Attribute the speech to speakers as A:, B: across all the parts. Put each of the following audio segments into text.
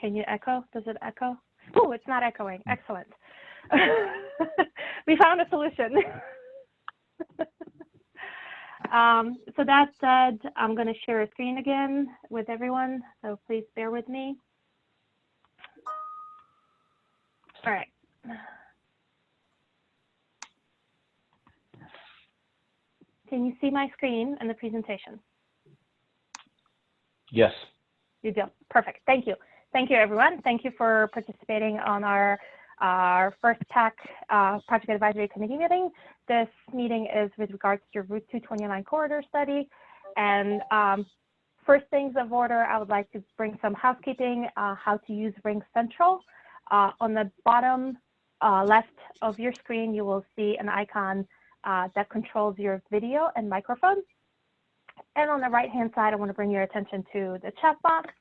A: Can you echo? Does it echo? Oh, it's not echoing. Excellent. We found a solution. So that said, I'm going to share a screen again with everyone, so please bear with me. All right. Can you see my screen and the presentation?
B: Yes.
A: You do. Perfect. Thank you. Thank you, everyone. Thank you for participating on our first PAC Project Advisory Committee meeting. This meeting is with regards to your Route 229 corridor study. And first things of order, I would like to bring some housekeeping, how to use Ring Central. On the bottom left of your screen, you will see an icon that controls your video and microphone. And on the right-hand side, I want to bring your attention to the chat box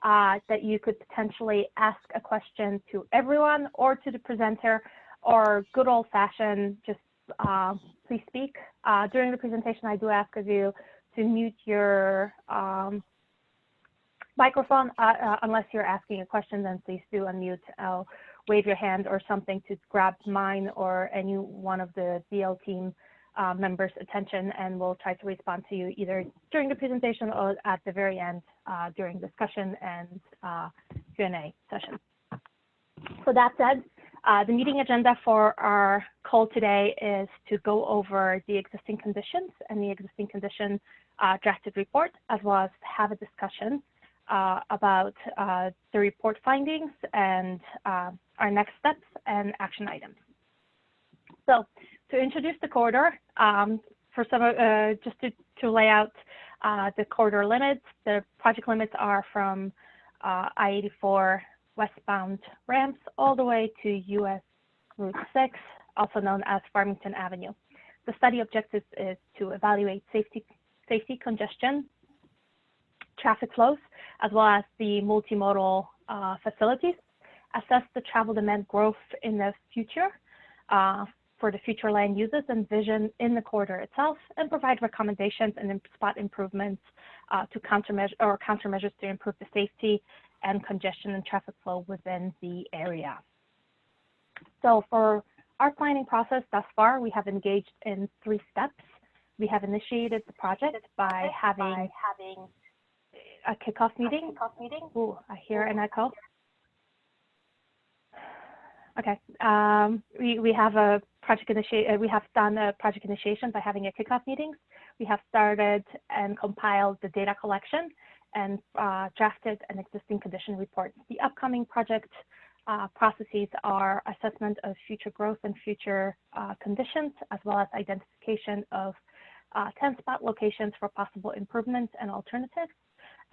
A: that you could potentially ask a question to everyone or to the presenter, or good old-fashioned, just please speak. During the presentation, I do ask of you to mute your microphone unless you're asking a question, then please do unmute, wave your hand or something to grab mine or any one of the BL team members' attention, and we'll try to respond to you either during the presentation or at the very end during discussion and Q&A session. So that said, the meeting agenda for our call today is to go over the existing conditions and the existing condition drafted report, as well as have a discussion about the report findings and our next steps and action items. So to introduce the corridor, for some just to lay out the corridor limits, the project limits are from I-84 westbound ramps all the way to US Route 6, also known as Farmington Avenue. The study objective is to evaluate safety, congestion, traffic flows, as well as the multimodal facilities, assess the travel demand growth in the future for the future land uses and vision in the corridor itself, and provide recommendations and spot improvements to countermeasures to improve the safety and congestion and traffic flow within the area. So for our planning process thus far, we have engaged in 3 steps. We have initiated the project by having a kickoff meeting. Ooh, I hear an echo. Okay, we have a project initiation. We have done a project initiation by having a kickoff meetings. We have started and compiled the data collection and drafted an existing condition report. The upcoming project processes are assessment of future growth and future conditions, as well as identification of 10 spot locations for possible improvements and alternatives,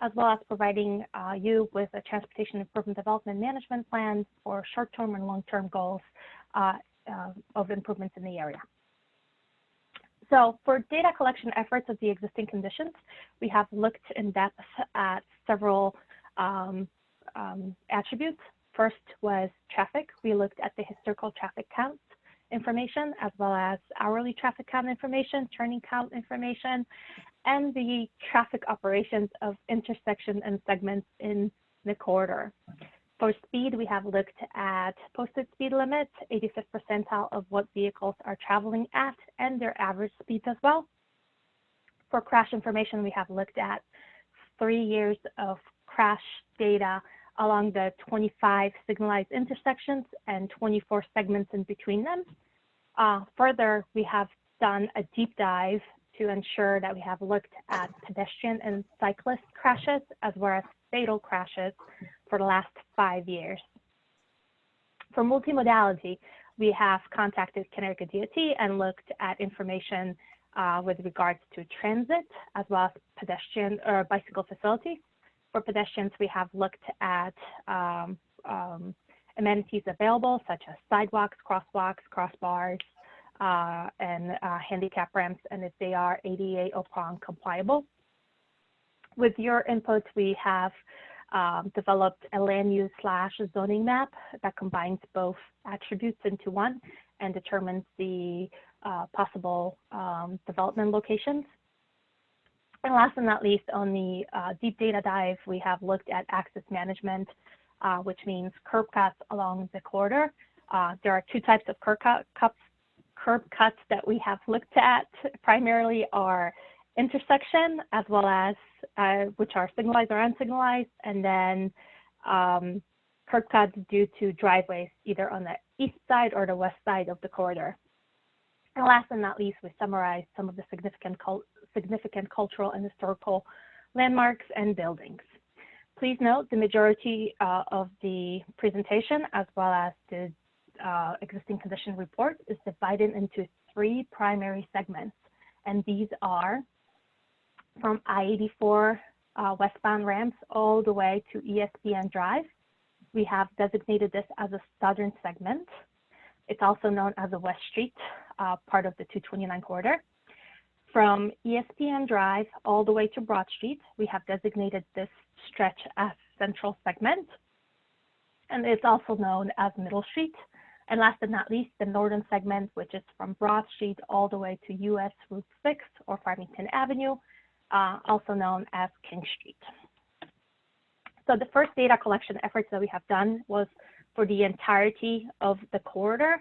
A: as well as providing you with a transportation improvement development management plan for short-term and long-term goals of improvements in the area. So for data collection efforts of the existing conditions, we have looked in depth at several attributes. First was traffic. We looked at the historical traffic count information, as well as hourly traffic count information, turning count information, and the traffic operations of intersections and segments in the corridor. For speed, we have looked at posted speed limits, 85th percentile of what vehicles are traveling at, and their average speeds as well. For crash information, we have looked at 3 years of crash data along the 25 signalized intersections and 24 segments in between them. Further, we have done a deep dive to ensure that we have looked at pedestrian and cyclist crashes, as well as fatal crashes for the last 5 years. For multimodality, we have contacted Connecticut DOT and looked at information with regards to transit, as well as pedestrian or bicycle facilities. For pedestrians, we have looked at amenities available, such as sidewalks, crosswalks, crossbars, and handicap ramps, and if they are ADA or PRON compliable. With your input, we have developed a land use / zoning map that combines both attributes into one and determines the possible development locations. And last but not least, on the deep data dive, we have looked at access management which means curb cuts along the corridor. There are two types of curb cuts that we have looked at. Primarily are intersection, as well as which are signalized or unsignalized, and then curb cuts due to driveways, either on the east side or the west side of the corridor. And last but not least, we summarize some of the significant cultural and historical landmarks and buildings. Please note the majority of the presentation, as well as the existing condition report, is divided into three primary segments. And these are from I-84 westbound ramps all the way to ESPN Drive. We have designated this as a southern segment. It's also known as a West Street, part of the 229 corridor. From ESPN Drive all the way to Broad Street, we have designated this stretch as central segment, and it's also known as Middle Street. And last but not least, the northern segment, which is from Broad Street all the way to US Route 6 or Farmington Avenue, also known as King Street. So the first data collection efforts that we have done was for the entirety of the corridor,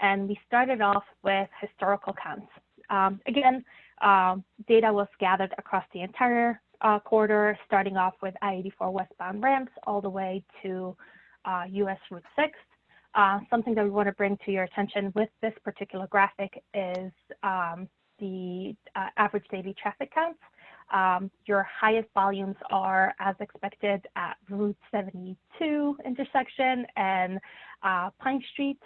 A: and we started off with historical counts. Again, data was gathered across the entire corridor, starting off with I-84 westbound ramps all the way to US Route 6. Something that we want to bring to your attention with this particular graphic is the average daily traffic counts. Your highest volumes are, as expected, at Route 72 intersection and Pine Street.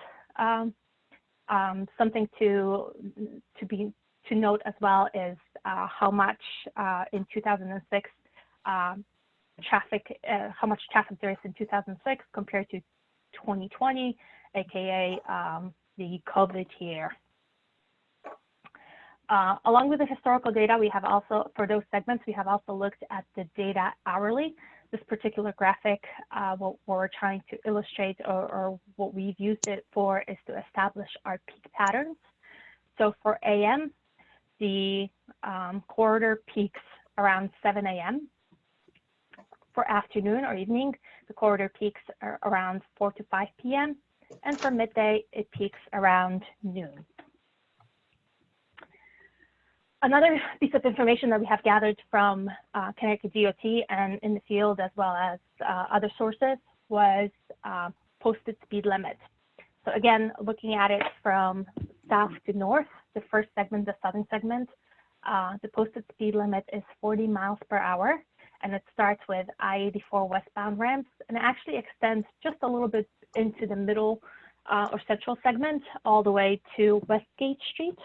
A: Something to note as well is how much in 2006 how much traffic there is in 2006 compared to 2020, aka the COVID year. Along with the historical data, we have also, for those segments, we have also looked at the data hourly. This particular graphic, what we're trying to illustrate, or what we've used it for, is to establish our peak patterns. So for AM, the corridor peaks around 7 a.m. For afternoon or evening, the corridor peaks are around 4 to 5 p.m. And for midday, it peaks around noon. Another piece of information that we have gathered from Connecticut DOT and in the field, as well as other sources, was posted speed limit. So again, looking at it from south to north, the first segment, the southern segment, the posted speed limit is 40 miles per hour, and it starts with I-84 westbound ramps, and it actually extends just a little bit into the middle or central segment, all the way to Westgate Street.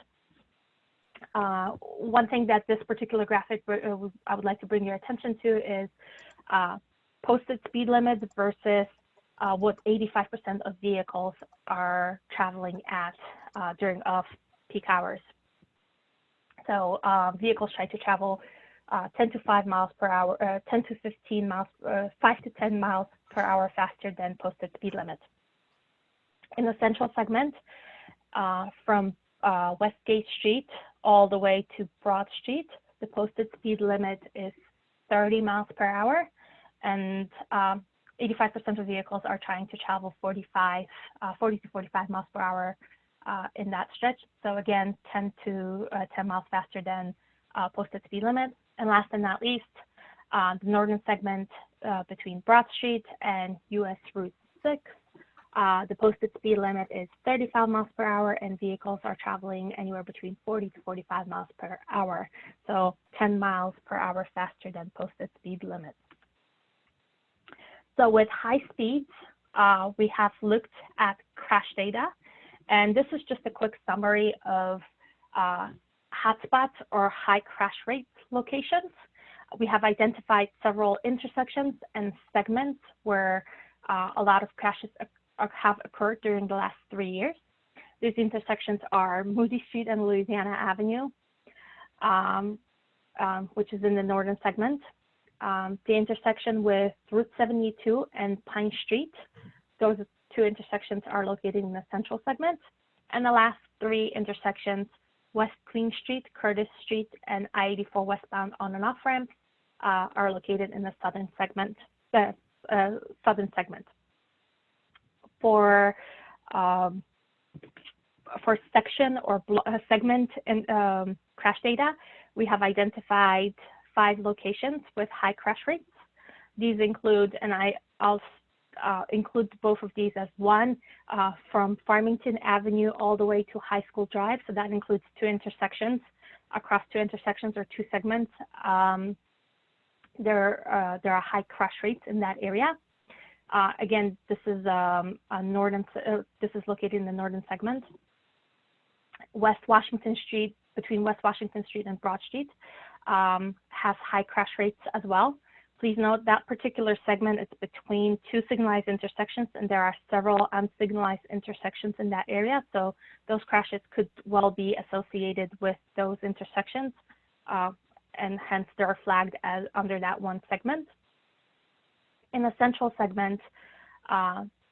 A: One thing that this particular graphic I would like to bring your attention to is posted speed limits versus what 85% of vehicles are traveling at during off-peak hours. So vehicles try to travel 10 to 5 miles per hour, 10 to 15 miles, 5 to 10 miles per hour faster than posted speed limit. In the central segment, from Westgate Street all the way to Broad Street, the posted speed limit is 30 miles per hour, and 85% of vehicles are trying to travel 40 to 45 miles per hour in that stretch. So again, 10 miles faster than posted speed limit. And last but not least, the northern segment between Broad Street and US Route 6, the posted speed limit is 35 miles per hour, and vehicles are traveling anywhere between 40 to 45 miles per hour. So 10 miles per hour faster than posted speed limit. So with high speeds, we have looked at crash data, and this is just a quick summary of hotspots or high crash rate locations. We have identified several intersections and segments where a lot of crashes have occurred during the last 3 years. These intersections are Moody Street and Louisiana Avenue, which is in the northern segment. The intersection with Route 72 and Pine Street, those two intersections are located in the central segment. And the last three intersections, West Queen Street, Curtis Street, and I-84 westbound on and off ramps, are located in the southern segment, southern segment. For section or segment and crash data, we have identified 5 locations with high crash rates. These include, and I'll include both of these as one, from Farmington Avenue all the way to High School Drive. So that includes 2 intersections, across 2 intersections or 2 segments. There are high crash rates in that area. Again, this is this is located in the northern segment. West Washington Street, between West Washington Street and Broad Street, has high crash rates as well. Please note that particular segment is between 2 signalized intersections, and there are several unsignalized intersections in that area. So those crashes could well be associated with those intersections, and hence they are flagged as under that one segment. In the central segment,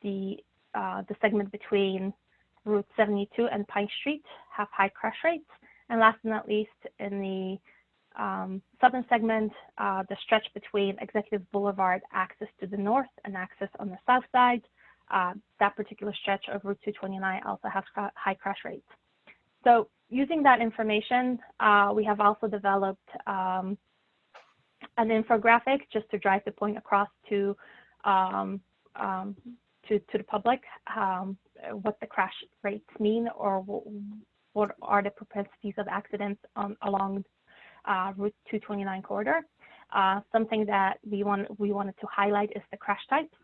A: the segment between Route 72 and Pine Street have high crash rates. And last but not least, in the southern segment, the stretch between Executive Boulevard access to the north and access on the south side, that particular stretch of Route 229 also has high crash rates. So using that information, we have also developed an infographic just to drive the point across to the public, what the crash rates mean, or what are the propensities of accidents along Route 229 corridor. Something that we wanted to highlight is the crash types.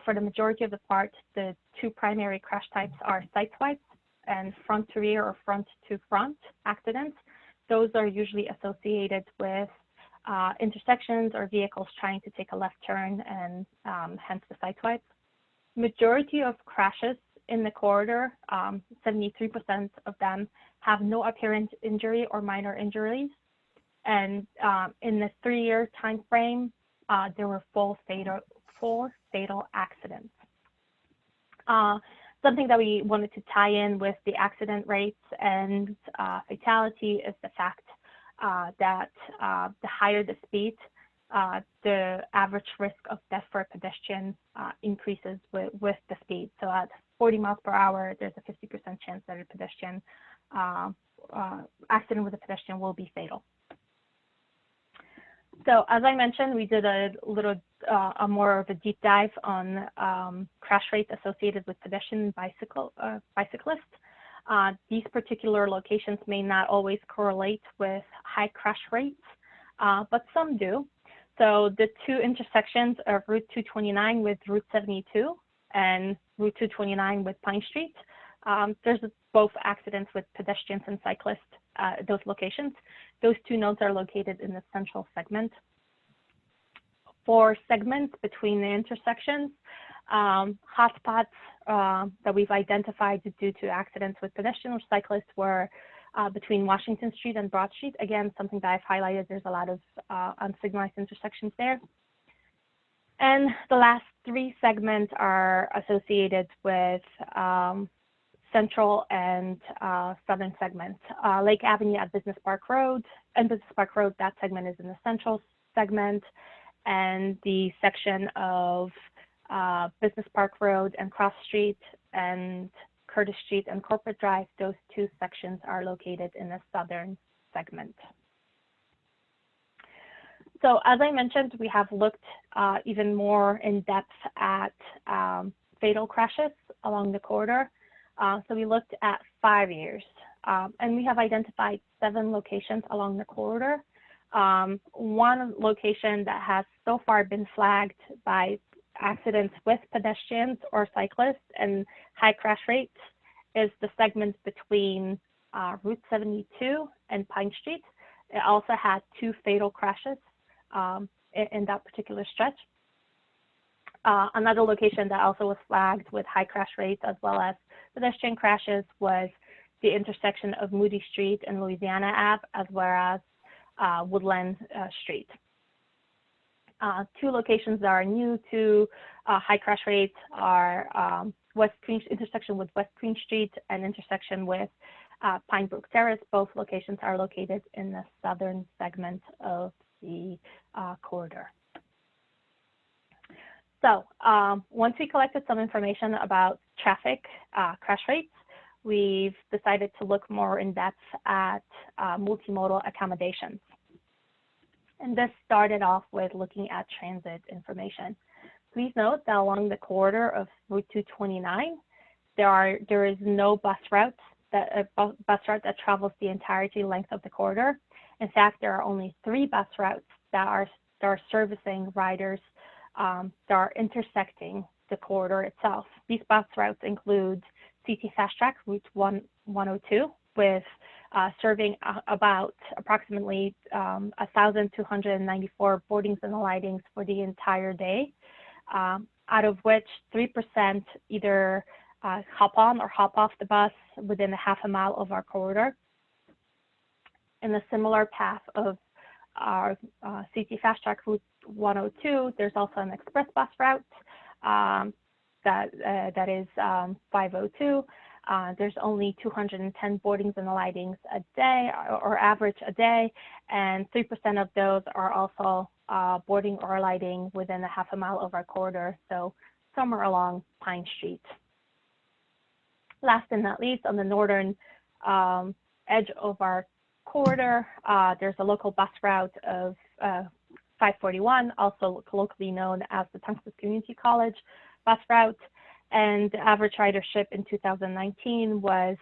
A: For the majority of the part, the 2 primary crash types are side swipes and front to rear or front to front accidents. Those are usually associated with intersections or vehicles trying to take a left turn, and hence the side swipes. Majority of crashes in the corridor, 73% of them, have no apparent injury or minor injuries. And in the 3-year time frame, there were 4 fatal accidents. Something that we wanted to tie in with the accident rates and fatality is the fact that the higher the speed, the average risk of death for a pedestrian increases with the speed. So at 40 miles per hour, there's a 50% chance that a pedestrian accident with a pedestrian will be fatal. So as I mentioned, we did a little more of a deep dive on crash rates associated with pedestrian and bicyclists. These particular locations may not always correlate with high crash rates, but some do. So the 2 intersections of Route 229 with Route 72 and Route 229 with Pine Street, there's both accidents with pedestrians and cyclists, those locations. Those 2 nodes are located in the central segment. For segments between the intersections, hotspots that we've identified due to accidents with pedestrians or cyclists were between Washington Street and Broad Street. Again, something that I've highlighted, there's a lot of unsignalized intersections there. And the last 3 segments are associated with central and southern segments. Lake Avenue at Business Park Road, that segment is in the central segment, and the section of Business Park Road and Cross Street and Curtis Street and Corporate Drive, those 2 sections are located in the southern segment. So as I mentioned, we have looked even more in depth at fatal crashes along the corridor. So we looked at 5 years, and we have identified 7 locations along the corridor. One location that has so far been flagged by accidents with pedestrians or cyclists and high crash rates is the segment between Route 72 and Pine Street. It also had 2 fatal crashes in that particular stretch. Another location that also was flagged with high crash rates as well as pedestrian crashes was the intersection of Moody Street and Louisiana Ave, as well as Woodland Street. 2 locations that are new to high crash rates are West Queen intersection with West Queen Street and intersection with Pine Brook Terrace. Both locations are located in the southern segment of the corridor. So once we collected some information about traffic crash rates, we've decided to look more in depth at multimodal accommodations. And this started off with looking at transit information. Please note that along the corridor of Route 229, there is no bus route that travels the entirety length of the corridor. In fact, there are only 3 bus routes that are servicing riders that are intersecting the corridor itself. These bus routes include CT Fast Track Route 102, with serving approximately 1,294 boardings and alightings for the entire day, out of which 3% either hop on or hop off the bus within a half a mile of our corridor. In a similar path of our CT Fast Track Route 102, there's also an express bus route that is 502. There's only 210 boardings and alightings a day, or average a day, and 3% of those are also boarding or alighting within a half a mile of our corridor, so somewhere along Pine Street. Last and not least, on the northern edge of our corridor, there's a local bus route of 541, also locally known as the Tungsten Community College bus route, and the average ridership in 2019 was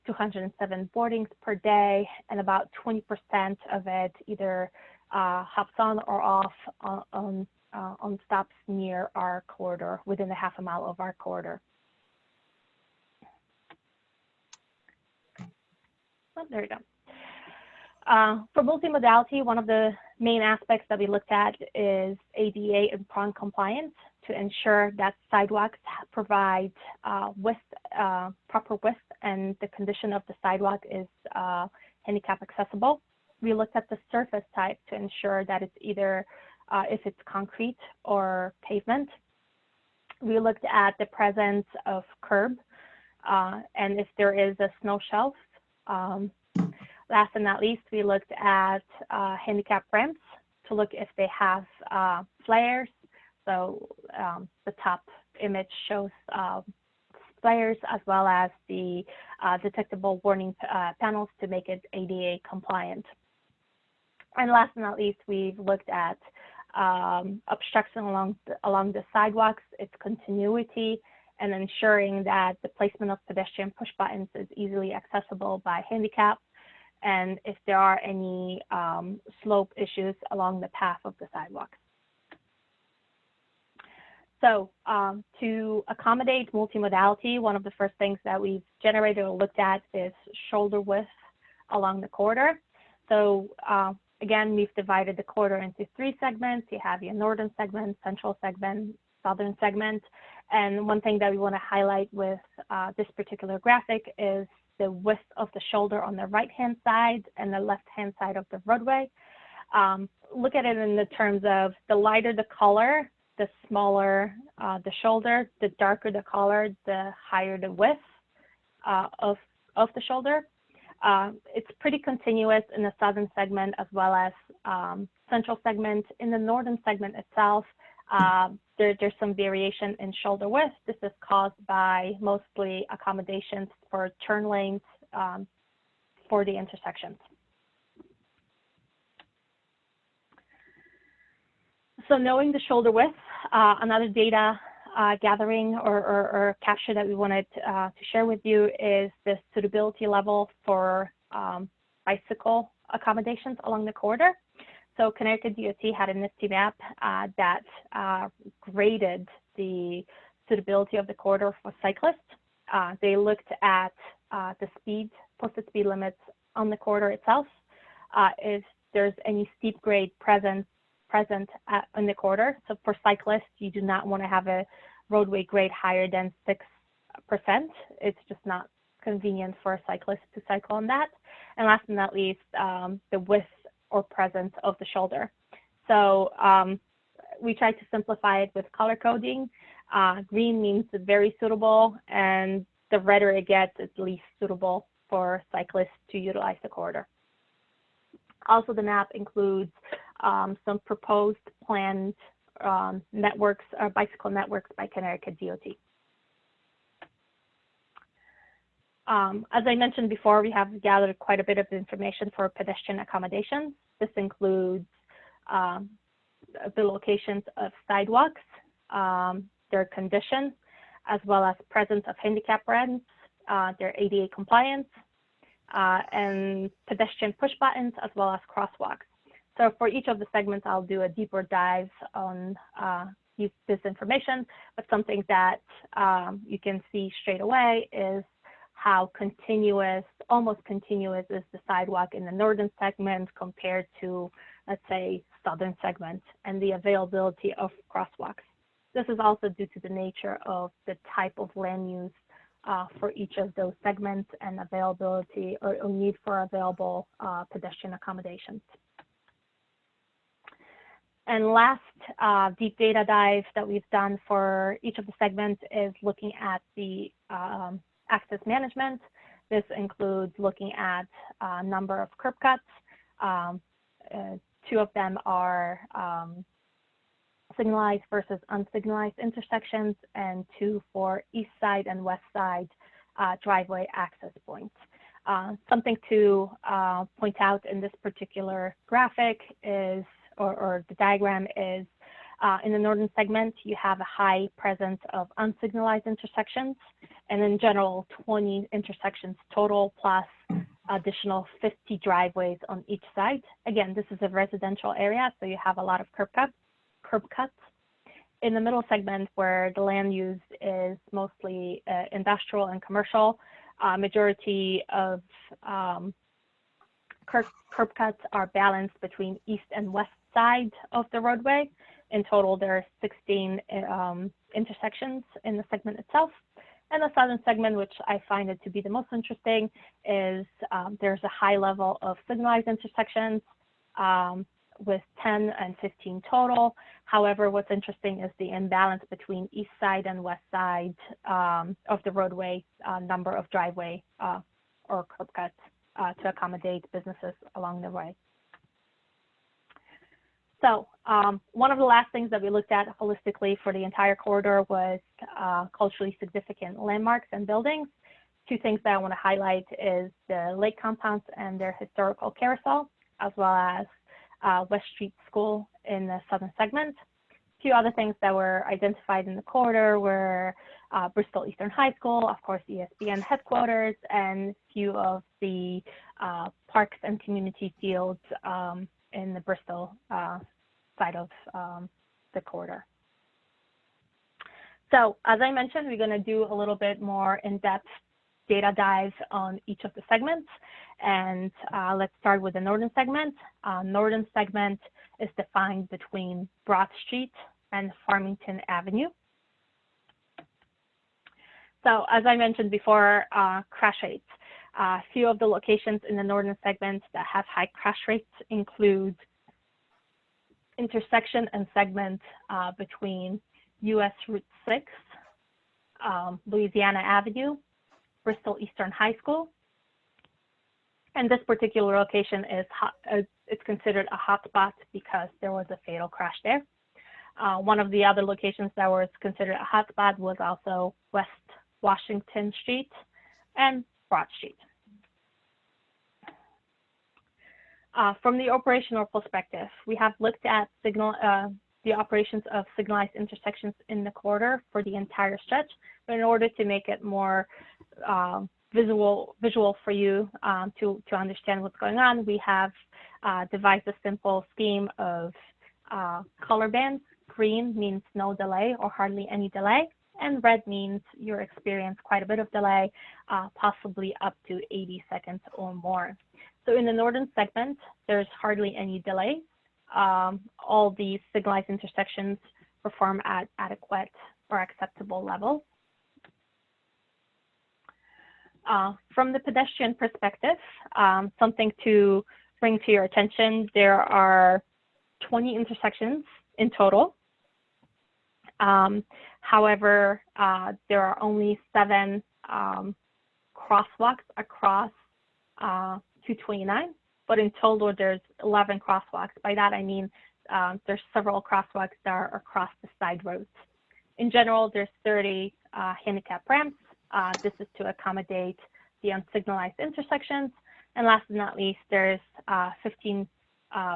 A: 207 boardings per day, and about 20% of it either hops on or off on stops near our corridor, within a half a mile of our corridor. Oh, there we go. For multimodality, one of the main aspects that we looked at is ADA and prong compliance, to ensure that sidewalks provide proper width and the condition of the sidewalk is handicap accessible. We looked at the surface type to ensure that it's either if it's concrete or pavement. We looked at the presence of curb and if there is a snow shelf. Last and not least, we looked at handicap ramps to look if they have flares. So the top image shows flares, as well as the detectable warning panels to make it ADA compliant. And last but not least, we've looked at obstruction along the sidewalks, its continuity, and ensuring that the placement of pedestrian push buttons is easily accessible by handicap, and if there are any slope issues along the path of the sidewalks. So to accommodate multimodality, one of the first things that we've generated or looked at is shoulder width along the corridor. So again, we've divided the corridor into 3 segments. You have your northern segment, central segment, southern segment. And one thing that we want to highlight with this particular graphic is the width of the shoulder on the right-hand side and the left-hand side of the roadway. Look at it in the terms of the lighter the color, the smaller the shoulder, the darker the color, the higher the width of the shoulder. It's pretty continuous in the southern segment as well as central segment. In the northern segment itself, there's some variation in shoulder width. This is caused by mostly accommodations for turn lanes for the intersections. So knowing the shoulder width, another data gathering or capture that we wanted to share with you is the suitability level for bicycle accommodations along the corridor. So Connecticut DOT had a nifty map that graded the suitability of the corridor for cyclists. They looked at the posted speed limits on the corridor itself, if there's any steep grade present in the corridor. So for cyclists, you do not want to have a roadway grade higher than 6%. It's just not convenient for a cyclist to cycle on that. And last but not least, the width or presence of the shoulder. So we tried to simplify it with color coding. Green means very suitable, and the redder it gets, it's least suitable for cyclists to utilize the corridor. Also, the map includes some proposed planned networks or bicycle networks by Connecticut DOT. As I mentioned before, we have gathered quite a bit of information for pedestrian accommodations. This includes the locations of sidewalks, their condition, as well as presence of handicap ramps, their ADA compliance, and pedestrian push buttons, as well as crosswalks. So for each of the segments, I'll do a deeper dive on this information, but something that you can see straight away is how continuous, almost continuous, is the sidewalk in the northern segment compared to, let's say, southern segment, and the availability of crosswalks. This is also due to the nature of the type of land use for each of those segments and availability or need for available pedestrian accommodations. And last deep data dive that we've done for each of the segments is looking at the access management. This includes looking at a number of curb cuts. Two of them are signalized versus unsignalized intersections, and two for east side and west side driveway access points. Something to point out in this particular graphic is, or the diagram is, in the northern segment, you have a high presence of unsignalized intersections, and in general, 20 intersections total, plus additional 50 driveways on each side. Again, this is a residential area, so you have a lot of curb cuts. In the middle segment, where the land use is mostly industrial and commercial, majority of curb cuts are balanced between east and west side of the roadway. In total, there are 16 intersections in the segment itself. And the southern segment, which I find it to be the most interesting, is there's a high level of signalized intersections with 10 and 15 total. However, what's interesting is the imbalance between east side and west side of the roadway number of driveway or curb cuts to accommodate businesses along the way. So one of the last things that we looked at holistically for the entire corridor was culturally significant landmarks and buildings. Two things that I want to highlight is the lake compounds and their historical carousel, as well as West Street School in the southern segment. A few other things that were identified in the corridor were Bristol Eastern High School, of course, ESPN headquarters, and a few of the parks and community fields in the Bristol side of the corridor. So as I mentioned, we're going to do a little bit more in-depth data dive on each of the segments. And let's start with the northern segment. Northern segment is defined between Broad Street and Farmington Avenue. So as I mentioned before, crash rates. A few of the locations in the northern segment that have high crash rates include intersection and segment between US Route 6, Louisiana Avenue, Bristol Eastern High School. And this particular location is it's considered a hot spot because there was a fatal crash there. One of the other locations that was considered a hot spot was also West Washington Street and Broad Street. From the operational perspective, we have looked at the operations of signalized intersections in the corridor for the entire stretch, but in order to make it more visual for you to understand what's going on, we have devised a simple scheme of color bands. Green means no delay or hardly any delay, and red means you experience quite a bit of delay, possibly up to 80 seconds or more. So in the northern segment, there's hardly any delay. All these signalized intersections perform at adequate or acceptable levels. From the pedestrian perspective, something to bring to your attention, there are 20 intersections in total. However, there are only 7 crosswalks across 229, but in total there's 11 crosswalks. By that I mean there's several crosswalks that are across the side roads. In general, there's 30 handicap ramps. This is to accommodate the unsignalized intersections. And last but not least, there's 15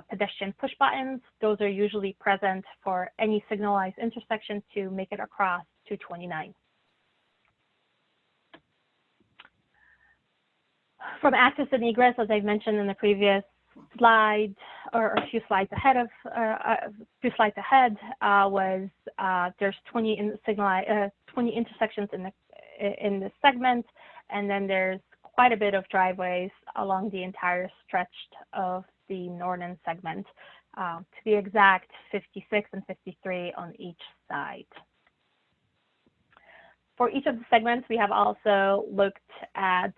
A: pedestrian push buttons. Those are usually present for any signalized intersection to make it across 229. From access and egress, as I've mentioned in the previous slide, or a few slides ahead, there's 20 intersections in the segment, and then there's quite a bit of driveways along the entire stretch of the northern segment. To be exact, 56 and 53 on each side. For each of the segments, we have also looked at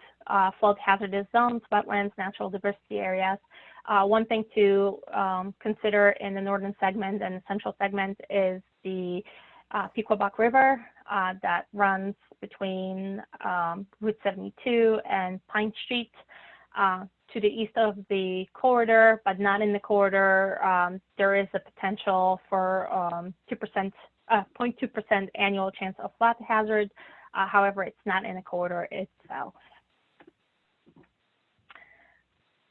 A: flood hazardous zones, wetlands, natural diversity areas. One thing to consider in the northern segment and the central segment is the Pequabok River that runs between Route 72 and Pine Street. To the east of the corridor, but not in the corridor, there is a potential for 0.2% annual chance of flood hazard. However, it's not in the corridor itself.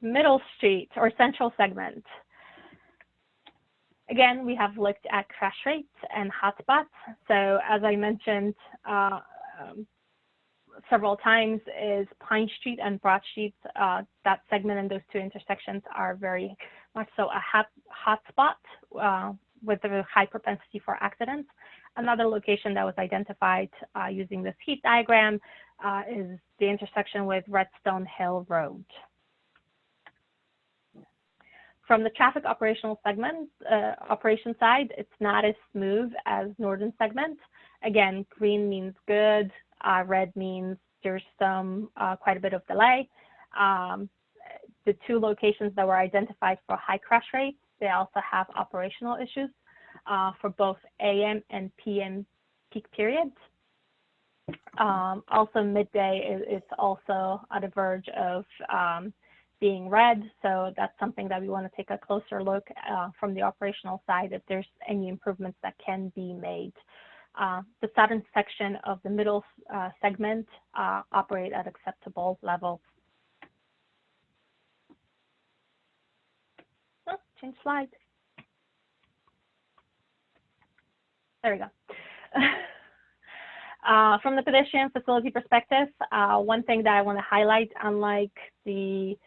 A: Middle Street or central segment. Again, we have looked at crash rates and hotspots. So as I mentioned several times, is Pine Street and Broad Street, that segment and those two intersections are very much so a hotspot with a high propensity for accidents. Another location that was identified using this heat diagram is the intersection with Redstone Hill Road. From the traffic operational segment, operation side, it's not as smooth as northern segment. Again, green means good, red means there's quite a bit of delay. The two locations that were identified for high crash rates, they also have operational issues for both AM and PM peak periods. Also midday is also on the verge of being red, so that's something that we want to take a closer look from the operational side if there's any improvements that can be made. The southern section of the middle segment operate at acceptable levels. Oh, change slide. There we go. From the pedestrian facility perspective, one thing that I want to highlight, unlike the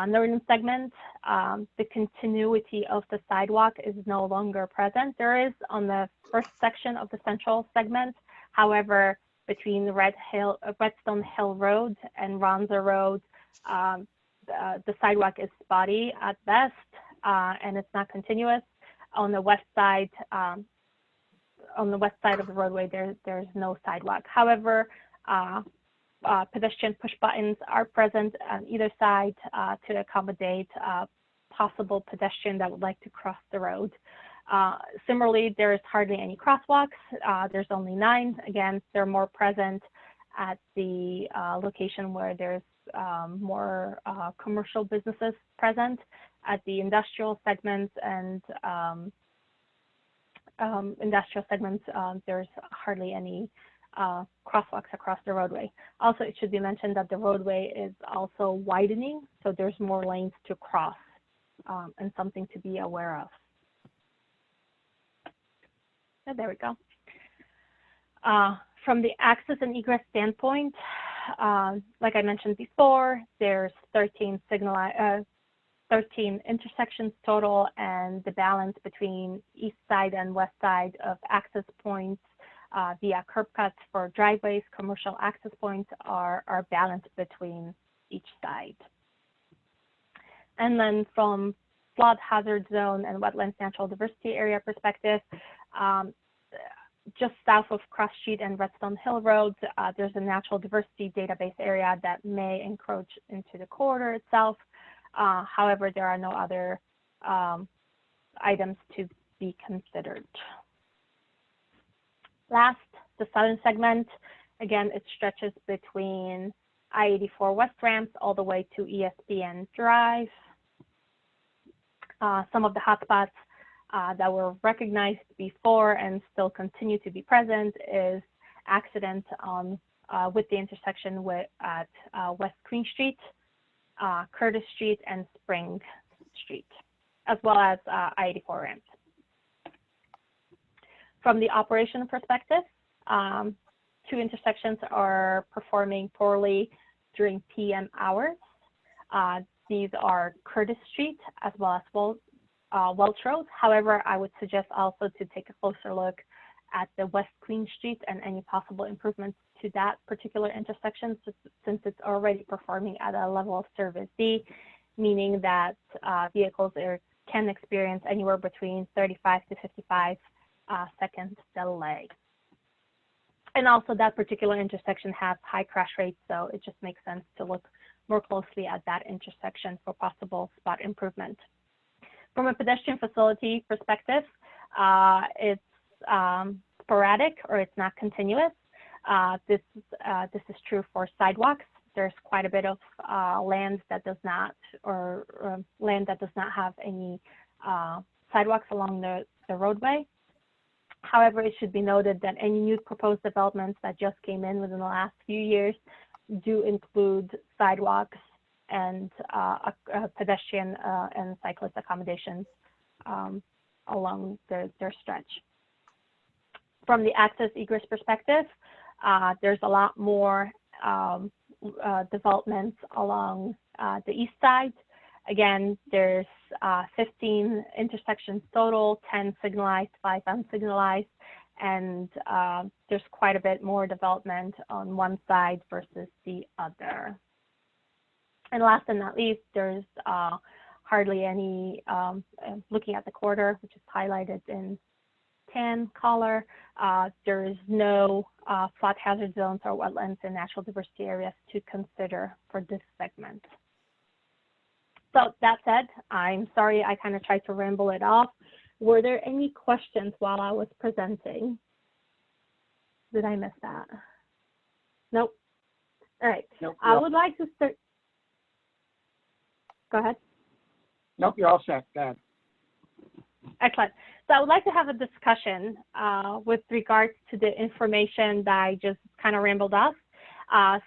A: northern segment, the continuity of the sidewalk is no longer present. There is on the first section of the central segment. However, between the Redstone Hill Road and Ronza Road, the sidewalk is spotty at best, and it's not continuous. On the west side of the roadway, there's no sidewalk. However, pedestrian push buttons are present on either side to accommodate possible pedestrian that would like to cross the road. Similarly, there is hardly any crosswalks. There's only 9. Again, they're more present at the location where there's more commercial businesses present. At the industrial segments and there's hardly any crosswalks across the roadway. Also, it should be mentioned that the roadway is also widening, so there's more lanes to cross, and something to be aware of. Oh, there we go. From the access and egress standpoint, like I mentioned before, there's 13 intersections total, and the balance between east side and west side of access points via curb cuts for driveways, commercial access points are balanced between each side. And then from flood hazard zone and wetlands natural diversity area perspective, just south of Cross Street and Redstone Hill Road, there's a natural diversity database area that may encroach into the corridor itself. However, there are no other items to be considered. Last, the southern segment. Again, it stretches between I-84 West ramps all the way to ESPN Drive. Some of the hotspots that were recognized before and still continue to be present is accident on with the intersection at West Queen Street, Curtis Street, and Spring Street, as well as I-84 ramp. From the operation perspective, 2 intersections are performing poorly during PM hours. These are Curtis Street as well as Welch Road. However, I would suggest also to take a closer look at the West Queen Street and any possible improvements to that particular intersection, since it's already performing at a level of service D, meaning that vehicles can experience anywhere between 35 to 55 seconds delay. And also that particular intersection has high crash rates, so it just makes sense to look more closely at that intersection for possible spot improvement. From a pedestrian facility perspective, it's sporadic or it's not continuous. This is true for sidewalks. There's quite a bit of land that does not, land that does not have any sidewalks along the roadway. However, it should be noted that any new proposed developments that just came in within the last few years do include sidewalks and pedestrian and cyclist accommodations along their stretch. From the access egress perspective, there's a lot more developments along the east side. Again, there's 15 intersections total, 10 signalized, 5 unsignalized, and there's quite a bit more development on one side versus the other. And last but not least, there's hardly any, looking at the corridor, which is highlighted in tan color, there is no flood hazard zones or wetlands and natural diversity areas to consider for this segment. So that said, I'm sorry I kind of tried to ramble it off. Were there any questions while I was presenting? Did I miss that? Nope. All right.
B: Nope,
A: I would like to start. Go ahead.
B: Nope, you're all set. Go ahead.
A: Excellent. So I would like to have a discussion with regards to the information that I just kind of rambled off.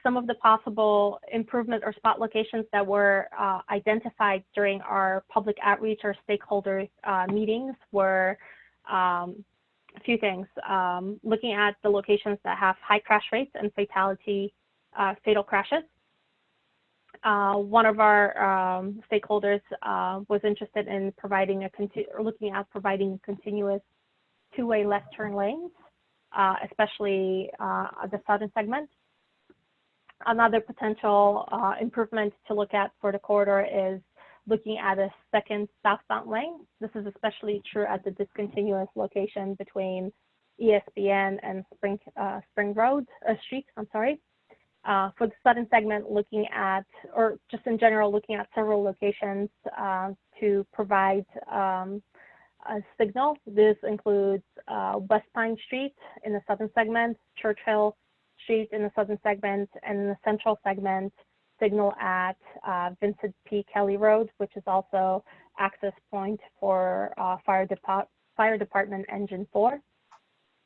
A: Some of the possible improvement or spot locations that were identified during our public outreach or stakeholder meetings were a few things. Looking at the locations that have high crash rates and fatal crashes. One of our stakeholders was interested in providing looking at providing continuous two-way left turn lanes, especially the southern segment. Another potential improvement to look at for the corridor is looking at a second southbound lane. This is especially true at the discontinuous location between ESPN and Spring Street. I'm sorry. For the southern segment, looking at, or just in general, looking at several locations to provide a signal. This includes West Pine Street in the southern segment, Churchill Street in the southern segment, and in the central segment, signal at Vincent P. Kelly Road, which is also access point for fire department engine 4.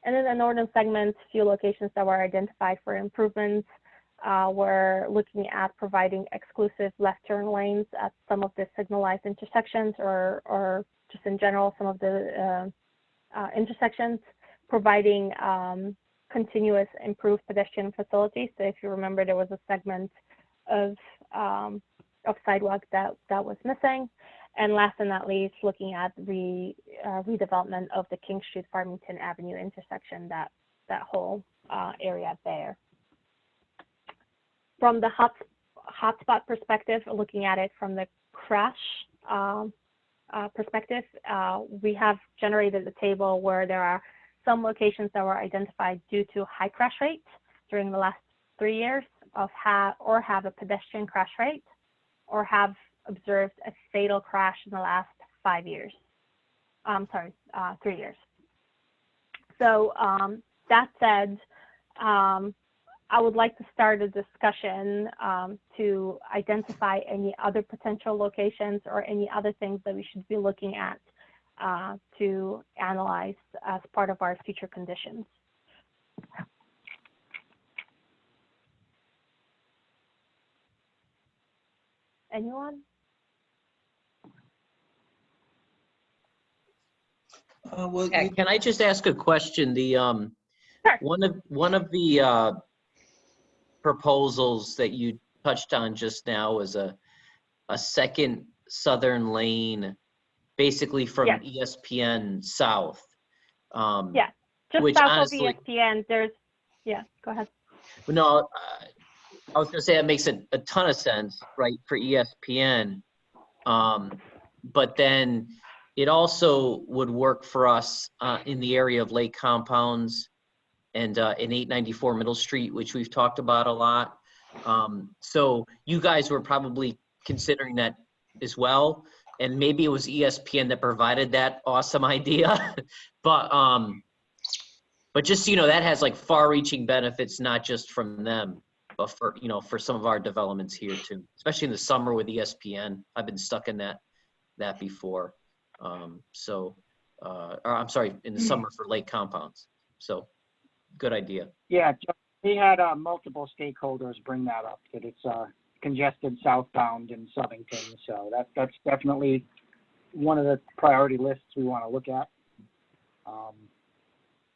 A: And in the northern segment, few locations that were identified for improvements. We're looking at providing exclusive left turn lanes at some of the signalized intersections, or just in general, some of the intersections, providing continuous improved pedestrian facilities. So if you remember, there was a segment of sidewalk that was missing. And last but not least, looking at the redevelopment of the King Street Farmington Avenue intersection, that whole area there. From the hotspot perspective, looking at it from the crash perspective, we have generated a table where there are some locations that were identified due to high crash rates during the last 3 years or have a pedestrian crash rate, or have observed a fatal crash in the last 5 years. 3 years. So that said, I would like to start a discussion to identify any other potential locations or any other things that we should be looking at to analyze as part of our future conditions. Anyone?
C: Can I just ask a question? The
A: Sure.
C: one of the proposals that you touched on just now was a second southern lane, basically from
A: Yes.
C: ESPN south.
A: Yeah, just
C: which
A: south
C: honestly,
A: of ESPN. There's, yeah, go ahead.
C: No, I was going to say that makes a ton of sense, right, for ESPN. But then it also would work for us in the area of lake compounds and in 894 Middle Street, which we've talked about a lot. So you guys were probably considering that as well. And maybe it was ESPN that provided that awesome idea. But just, you know, that has like far-reaching benefits, not just from them, but for, you know, for some of our developments here too, especially in the summer with ESPN. I've been stuck in that before. Or I'm sorry, in the summer for lake compounds. So good idea.
B: Yeah, we had multiple stakeholders bring that up, that it's congested southbound in Southington. So that's definitely one of the priority lists we want to look at.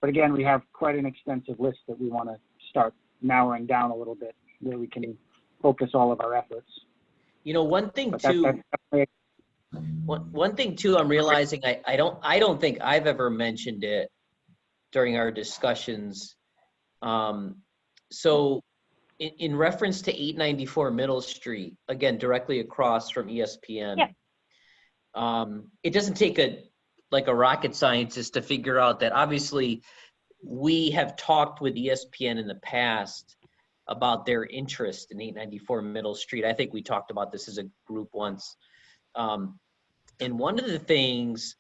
B: But again, we have quite an extensive list that we want to start narrowing down a little bit, where we can focus all of our efforts.
C: You know, one thing too, I'm realizing I don't think I've ever mentioned it during our discussions. So in reference to 894 Middle Street, again, directly across from ESPN,
A: Yeah.
C: It doesn't take a rocket scientist to figure out that obviously we have talked with ESPN in the past about their interest in 894 Middle Street. I think we talked about this as a group once. And one of the things,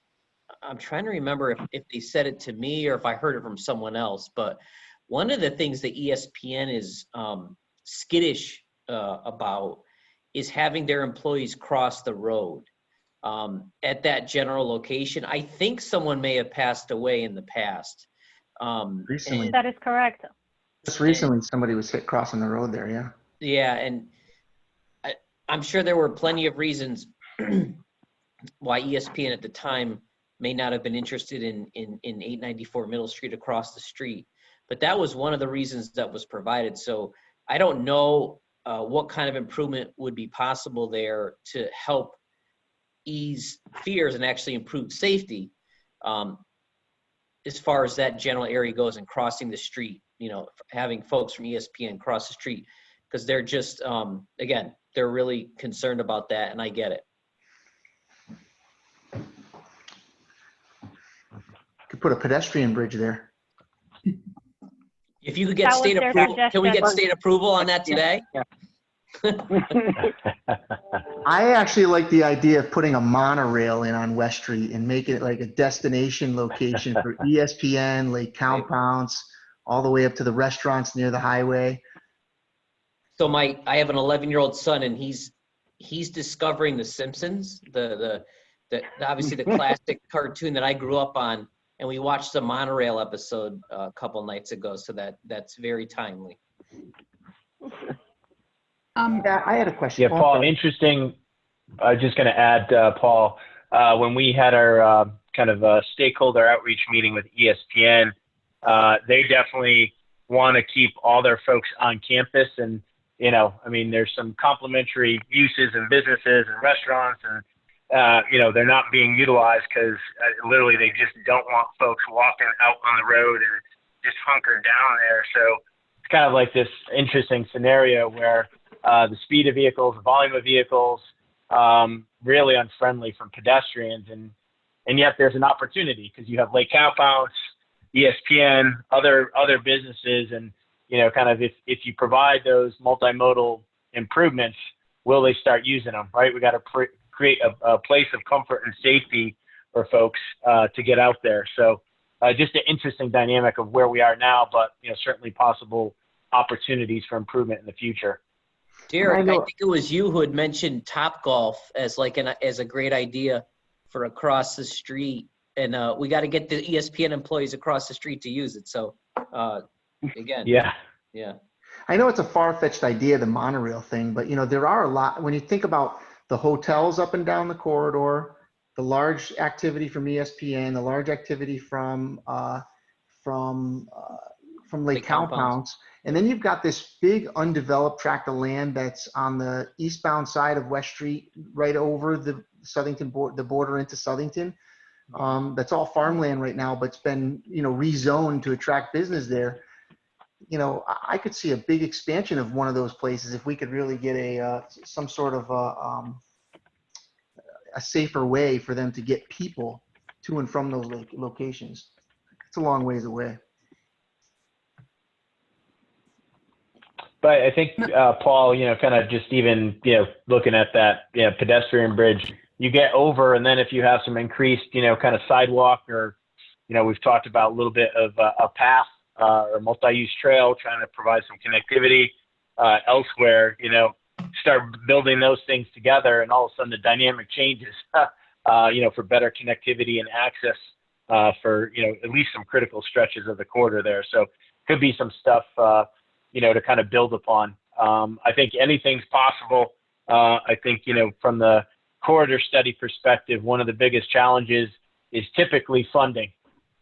C: I'm trying to remember if they said it to me or if I heard it from someone else, but one of the things that ESPN is skittish about is having their employees cross the road at that general location. I think someone may have passed away in the past.
D: Recently.
A: That is correct.
D: Just recently, somebody was hit crossing the road there, yeah.
C: Yeah, and I'm sure there were plenty of reasons why ESPN at the time may not have been interested in 894 Middle Street across the street. But that was one of the reasons that was provided. So I don't know what kind of improvement would be possible there to help ease fears and actually improve safety as far as that general area goes and crossing the street, you know, having folks from ESPN cross the street, because they're just, again, they're really concerned about that, and I get it.
D: Could put a pedestrian bridge there.
C: If you could get state approval, can we get state approval on that today?
B: Yeah.
D: I actually like the idea of putting a monorail in on West Street and making it like a destination location for ESPN, lake compounds, all the way up to the restaurants near the highway.
C: So I have an 11-year-old son, and he's discovering The Simpsons, the obviously the classic cartoon that I grew up on, and we watched the monorail episode a couple nights ago. So that's very timely.
D: Yeah, I had a question.
E: Yeah, Paul, interesting. I was just going to add, Paul, when we had our kind of stakeholder outreach meeting with ESPN, they definitely want to keep all their folks on campus. And, you know, I mean, there's some complementary uses and businesses and restaurants, and, you know, they're not being utilized because literally they just don't want folks walking out on the road and just hunkered down there. So it's kind of like this interesting scenario where the speed of vehicles, the volume of vehicles, really unfriendly from pedestrians. And yet there's an opportunity because you have lake compounds, ESPN, other businesses. And, you know, kind of if you provide those multimodal improvements, will they start using them, right? We got to create a place of comfort and safety for folks to get out there. So just an interesting dynamic of where we are now, but, you know, certainly possible opportunities for improvement in the future.
C: Derek, I think it was you who had mentioned Topgolf as like as a great idea for across the street and we got to get the ESPN employees across the street to use it. So again,
E: Yeah.
D: I know it's a far-fetched idea, the monorail thing, but there are a lot, when you think about the hotels up and down the corridor, the large activity from ESPN, the large activity from Lake Compounds. And then you've got this big undeveloped tract of land that's on the eastbound side of West Street, right over the the border into Southington. That's all farmland right now, but it's been, rezoned to attract business there. I could see a big expansion of one of those places if we could really get some sort of a safer way for them to get people to and from those locations. It's a long ways away.
E: But I think, Paul, kind of just even, looking at that, pedestrian bridge, you get over, and then if you have some increased, kind of sidewalk or, we've talked about a little bit of a path or multi-use trail, trying to provide some connectivity elsewhere, start building those things together, and all of a sudden the dynamic changes, for better connectivity and access for, at least some critical stretches of the corridor there. So could be some stuff, to kind of build upon. I think anything's possible. I think, from the corridor study perspective, one of the biggest challenges is typically funding.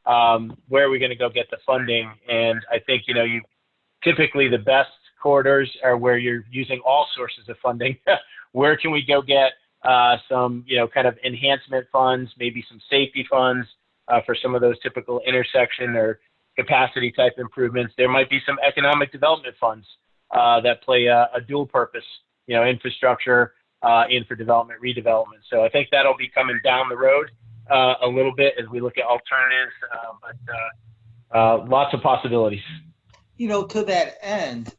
E: Where are we going to go get the funding? And I think, typically the best corridors are where you're using all sources of funding. Where can we go get some, kind of enhancement funds, maybe some safety funds for some of those typical intersection or capacity type improvements? There might be some economic development funds that play a dual purpose, infrastructure in for development, redevelopment. So I think that'll be coming down the road a little bit as we look at alternatives, but lots of possibilities.
F: To that end,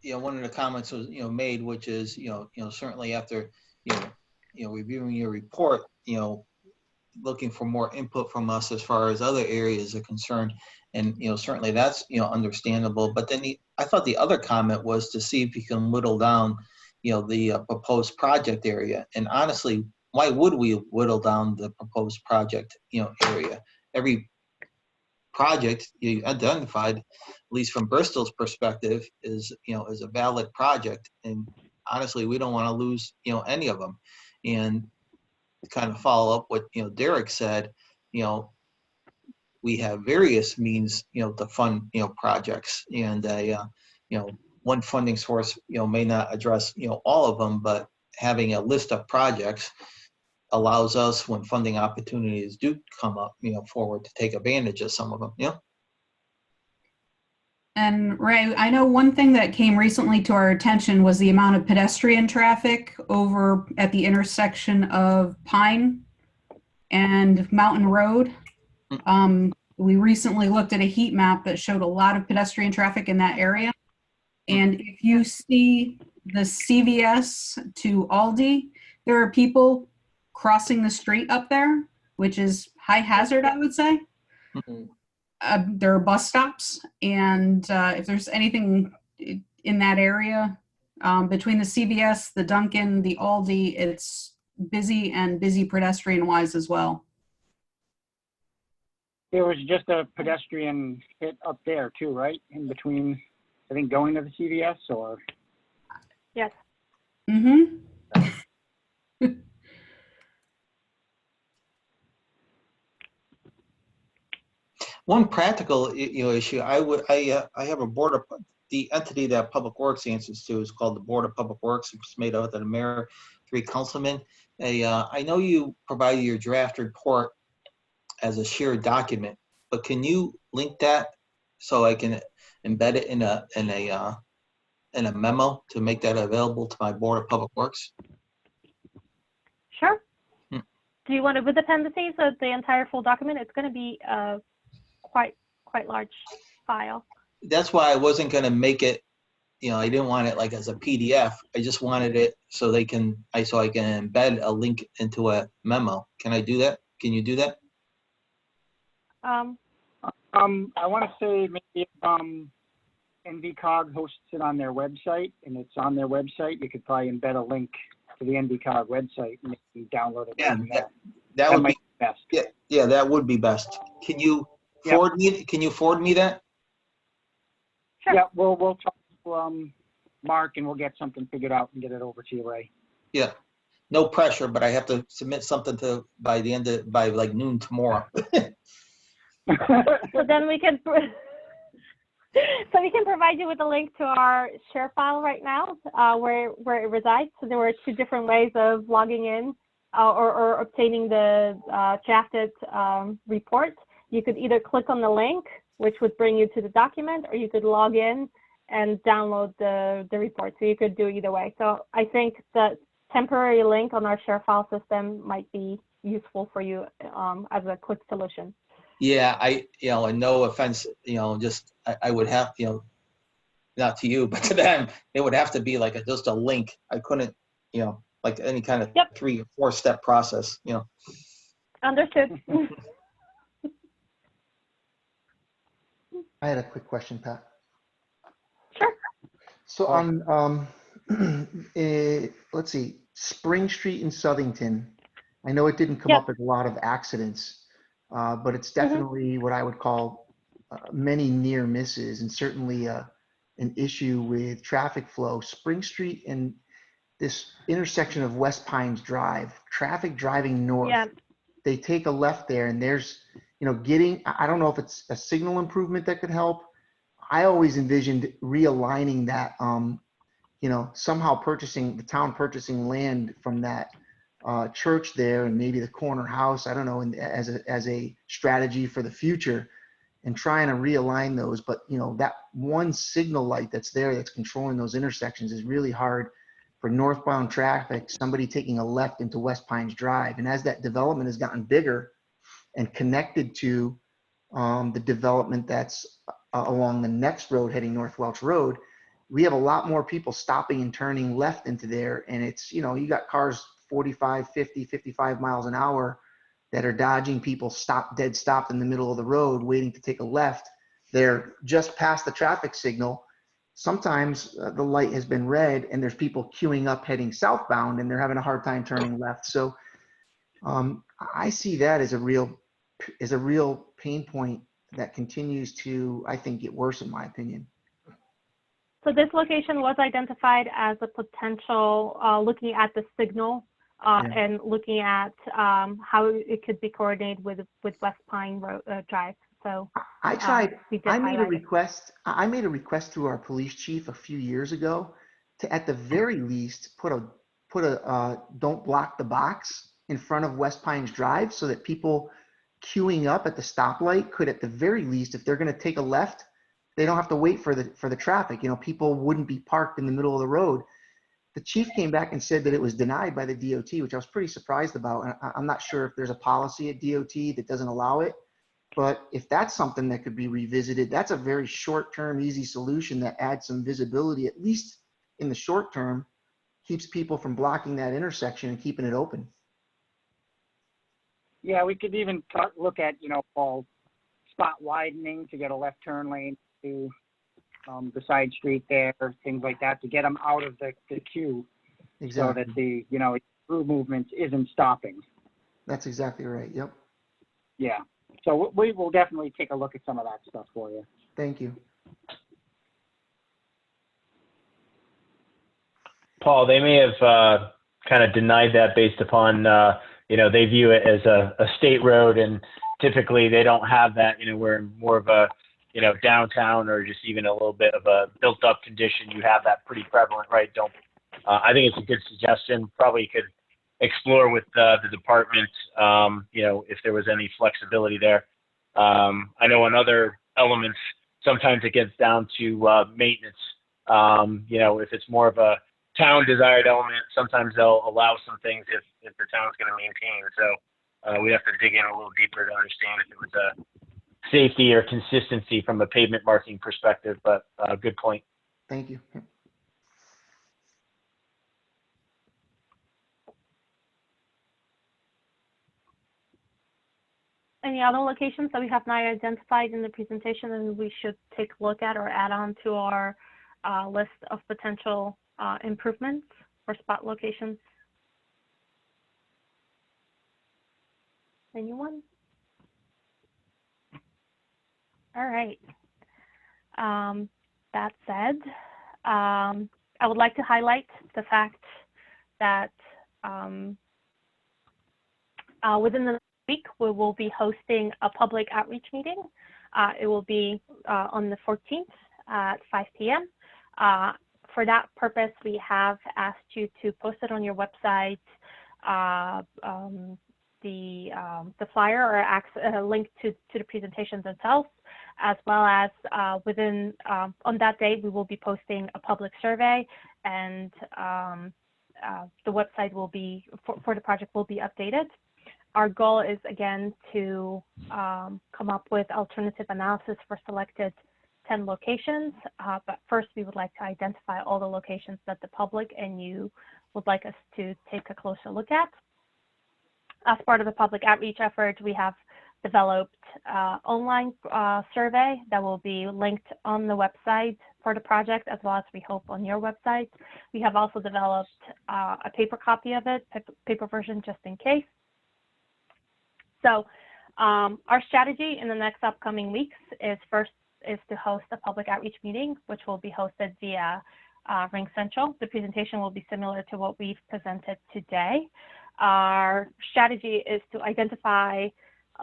F: one of the comments was, made, which is, certainly after, reviewing your report, looking for more input from us as far as other areas are concerned. And, certainly that's, understandable. But then I thought the other comment was to see if you can whittle down, the proposed project area. And honestly, why would we whittle down the proposed project, area? Every project you identified, at least from Bristol's perspective, is a valid project. And honestly, we don't want to lose, any of them. And kind of follow up what Derek said, we have various means to fund projects, and one funding source may not address all of them, but having a list of projects allows us, when funding opportunities do come up forward, to take advantage of some of them.
G: And Ray, I know one thing that came recently to our attention was the amount of pedestrian traffic over at the intersection of Pine and Mountain Road. We recently looked at a heat map that showed a lot of pedestrian traffic in that area. And if you see the CVS to Aldi, there are people crossing the street up there, which is high hazard, I would say. There are bus stops, and if there's anything in that area, between the CVS, the Dunkin', the Aldi, it's busy, and busy pedestrian-wise as well.
B: There was just a pedestrian hit up there too, right? In between, I think, going to the CVS or?
A: Yes.
G: Mm-hmm.
F: One practical issue, I have a board of, the entity that Public Works answers to is called the Board of Public Works. It's made up of the mayor, 3 councilmen. I know you provided your draft report as a shared document, but can you link that so I can embed it in a memo to make that available to my Board of Public Works?
A: Sure. Do you want it with appendices of the entire full document? It's going to be quite large file.
F: That's why I wasn't going to make it, I didn't want it like as a PDF. I just wanted it so I can embed a link into a memo. Can I do that? Can you do that?
B: I want to say maybe NVCOG hosts it on their website, and it's on their website. You could probably embed a link to the NVCOG website and maybe download it.
F: Yeah, that would be
B: best.
F: Yeah, that would be best. Can you
B: Yeah.
F: forward me? Can you forward me that?
A: Sure.
B: Yeah, we'll talk to Mark and we'll get something figured out and get it over to you, Ray.
F: Yeah. No pressure, but I have to submit something by like noon tomorrow.
A: So then we can, so we can provide you with a link to our share file right now, where it resides. So there were 2 different ways of logging in or obtaining the drafted report. You could either click on the link, which would bring you to the document, or you could log in and download the report. So you could do either way. So I think the temporary link on our share file system might be useful for you as a quick solution.
F: Yeah, and no offense, just I would have, not to you, but to them, it would have to be like just a link. I couldn't, like any kind of 3 or 4 step process,
A: Understood.
D: I had a quick question, Pat.
A: Sure.
D: So on, let's see, Spring Street in Southington, I know it didn't come up as a lot of accidents, but it's definitely what I would call many near misses, and certainly an issue with traffic flow. Spring Street and this intersection of West Pines Drive, traffic driving north, they take a left there, and there's, I don't know if it's a signal improvement that could help. I always envisioned realigning that, somehow the town purchasing land from that church there and maybe the corner house, I don't know, as a strategy for the future, and trying to realign those. But, that one signal light that's there that's controlling those intersections is really hard for northbound traffic, somebody taking a left into West Pines Drive. And as that development has gotten bigger and connected to the development that's along the next road heading North Welch Road, we have a lot more people stopping and turning left into there. And it's, you got cars 45, 50, 55 miles an hour that are dodging people dead stopped in the middle of the road waiting to take a left. They're just past the traffic signal. Sometimes the light has been red and there's people queuing up heading southbound and they're having a hard time turning left. So I see that as a real pain point that continues to, I think, get worse in my opinion.
A: So this location was identified as a potential, looking at the signal and looking at how it could be coordinated with West Pine Road, Drive. So
D: I tried. I made a request. I made a request to our police chief a few years ago to, at the very least, put a don't block the box in front of West Pines Drive, so that people queuing up at the stoplight could, at the very least, if they're going to take a left, they don't have to wait for the traffic. People wouldn't be parked in the middle of the road. The chief came back and said that it was denied by the DOT, which I was pretty surprised about. And I'm not sure if there's a policy at DOT that doesn't allow it. But if that's something that could be revisited, that's a very short-term, easy solution that adds some visibility, at least in the short term, keeps people from blocking that intersection and keeping it open.
B: Yeah, we could even look at, Paul, spot widening to get a left turn lane to the side street there, things like that, to get them out of the queue.
D: Exactly.
B: So that the, through movement isn't stopping.
D: That's exactly right. Yep.
B: Yeah. So we will definitely take a look at some of that stuff for you.
D: Thank you.
E: Paul, they may have kind of denied that based upon, they view it as a state road, and typically they don't have that, we're in more of a, downtown or just even a little bit of a built up condition. You have that pretty prevalent, right? I think it's a good suggestion. Probably could explore with the department, if there was any flexibility there. I know on other elements, sometimes it gets down to maintenance. If it's more of a town desired element, sometimes they'll allow some things if the town's going to maintain. So we have to dig in a little deeper to understand if it was a safety or consistency from a pavement marking perspective, but good point.
D: Thank you.
A: Any other locations that we have not identified in the presentation and we should take a look at or add on to our list of potential improvements or spot locations? Anyone? All right. That said, I would like to highlight the fact that within the week, we will be hosting a public outreach meeting. It will be on the 14th at 5 p.m. For that purpose, we have asked you to post it on your website, the flyer or a link to the presentations themselves, as well as within on that day, we will be posting a public survey, and the website will be for the project will be updated. Our goal is again to come up with alternative analysis for selected 10 locations, but first we would like to identify all the locations that the public and you would like us to take a closer look at. As part of the public outreach effort, we have developed online survey that will be linked on the website for the project, as well as we hope on your website. We have also developed a paper copy of it, paper version just in case. So our strategy in the next upcoming weeks is to host a public outreach meeting, which will be hosted via Ring Central. The presentation will be similar to what we've presented today. Our strategy is to identify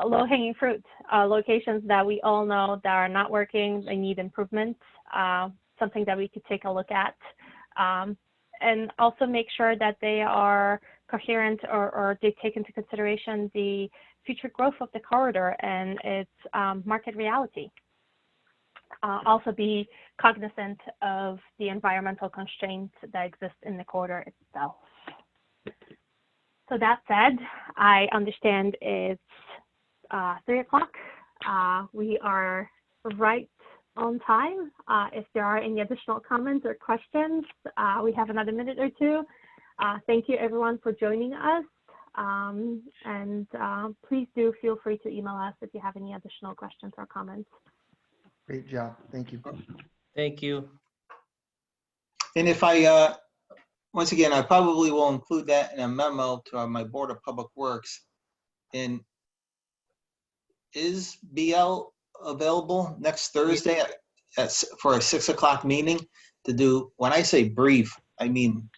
A: low-hanging fruit, locations that we all know that are not working, they need improvement, something that we could take a look at, and also make sure that they are coherent or they take into consideration the future growth of the corridor and its market reality. Also be cognizant of the environmental constraints that exist in the corridor itself. So that said, I understand it's 3 o'clock. We are right on time. If there are any additional comments or questions, we have another minute or two. Thank you everyone for joining us. And please do feel free to email us if you have any additional questions or comments.
D: Great job. Thank you.
C: Thank you.
F: And if I, once again, I probably will include that in a memo to my Board of Public Works. And is BL available next Thursday for a 6 o'clock meeting to do, when I say brief, I mean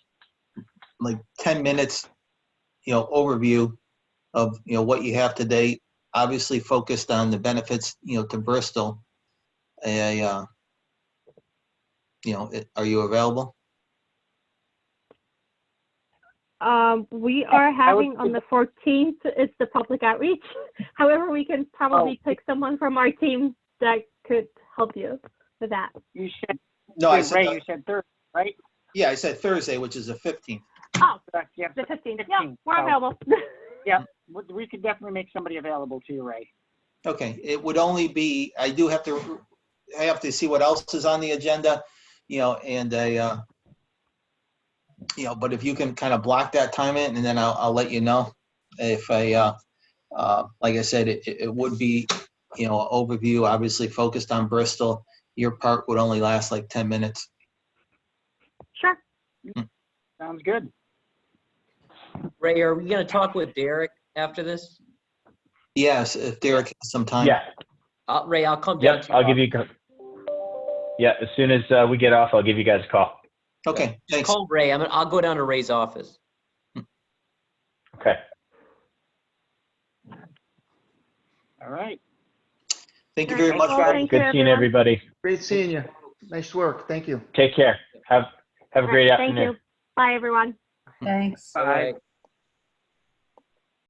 F: like 10 minutes, overview of, what you have today, obviously focused on the benefits, to Bristol. Are you available?
A: We are having on the 14th, it's the public outreach. However, we can probably pick someone from our team that could help you with that.
B: You said,
F: No, I said,
B: Ray, you said Thursday, right?
F: yeah, I said Thursday, which is the 15th.
A: Oh,
B: Correct, yeah.
A: the 15th. Yeah, we're available.
B: Yeah, we could definitely make somebody available to you, Ray.
F: Okay, it would only be, I have to see what else is on the agenda, and but if you can kind of block that time in, and then I'll let you know if like I said, it would be, an overview, obviously focused on Bristol. Your part would only last like 10 minutes.
A: Sure.
B: Sounds good.
C: Ray, are we going to talk with Derek after this?
F: Yes, if Derek has some time.
E: Yeah.
C: Ray, I'll come down
E: Yep.
C: to you.
E: I'll give you. Yeah. As soon as we get off, I'll give you guys a call.
F: Okay, thanks.
C: Call Ray. I'll go down to Ray's office.
E: Okay.
B: All right.
F: Thank you very much.
A: Well, thank
E: Good
A: you,
E: seeing
A: everyone.
E: everybody.
D: Great seeing you. Nice work. Thank you.
E: Take care. Have a great
A: Thank
E: afternoon.
A: you. Bye, everyone.
G: Thanks.
B: Bye.